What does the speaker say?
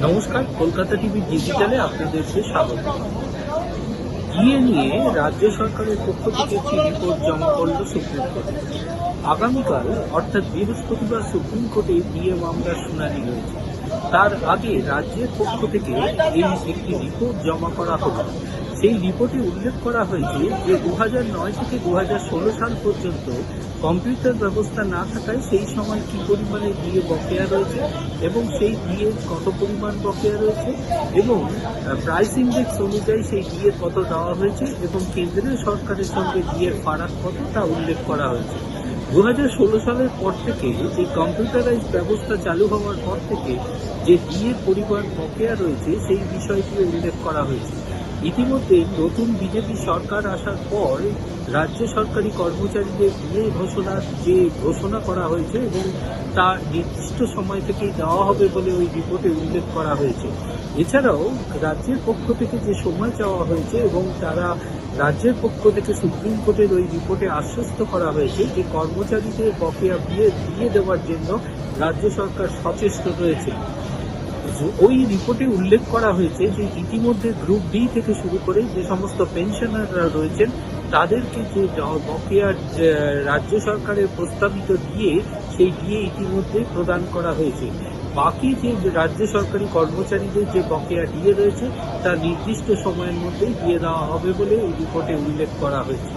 নমস্কার, কলকাতা টিভি ডিজিটালে আপনাদেরকে স্বাগত। ডিএ নিয়ে রাজ্য সরকারের পক্ষ থেকে একটি রিপোর্ট জমা করল সুপ্রিম কোর্টে। আগামীকাল অর্থাৎ বৃহস্পতিবার সুপ্রিম কোর্টে ডিএ মামলার শুনানি রয়েছে। তার আগে রাজ্যের পক্ষ থেকে এই একটি রিপোর্ট জমা করা হলো। সেই রিপোর্টে উল্লেখ করা হয়েছে যে 2009 থেকে 2016 সাল পর্যন্ত কম্পিউটার ব্যবস্থা না থাকায় সেই সময় কি পরিমাণে ডিএ বকেয়া রয়েছে এবং সেই ডিএ কত পরিমাণ বকেয়া রয়েছে এবং প্রাইস ইন্ডেক্স অনুযায়ী সেই ডিএ কত দেওয়া হয়েছে এবং কেন্দ্রীয় সরকারের সঙ্গে ডিএর ফারাক কত তা উল্লেখ করা হয়েছে। 2016 সালের পর থেকে যে কম্পিউটারাইজ ব্যবস্থা চালু হওয়ার পর থেকে যে ডিএর পরিমাণ বকেয়া রয়েছে সেই বিষয়টি উল্লেখ করা হয়েছে। ইতিমধ্যে নতুন বিজেপি সরকার আসার পর রাজ্য সরকারি কর্মচারীদের ডিএ ঘোষণা করা হয়েছে এবং তা নির্দিষ্ট সময় থেকেই দেওয়া হবে বলে ওই রিপোর্টে উল্লেখ করা হয়েছে। এছাড়াও রাজ্যের পক্ষ থেকে যে সময় চাওয়া হয়েছে এবং তারা রাজ্যের পক্ষ থেকে সুপ্রিম কোর্টের ওই রিপোর্টে আশ্বস্ত করা হয়েছে যে কর্মচারীদের বকেয়া দিয়ে দেওয়ার জন্য রাজ্য সরকার সচেষ্ট রয়েছে। ওই রিপোর্টে উল্লেখ করা হয়েছে যে ইতিমধ্যে গ্রুপ ডি থেকে শুরু করে যে সমস্ত পেনশনাররা রয়েছেন তাদেরকে যে বকেয়া রাজ্য সরকারের প্রস্তাবিত ডিএ সেই ডিএ ইতিমধ্যে প্রদান করা হয়েছে। বাকি যে রাজ্য সরকারি কর্মচারীদের যে বকেয়া ডিএ রয়েছে তা নির্দিষ্ট সময়ের মধ্যেই দিয়ে দেওয়া হবে বলে এই রিপোর্টে উল্লেখ করা হয়েছে।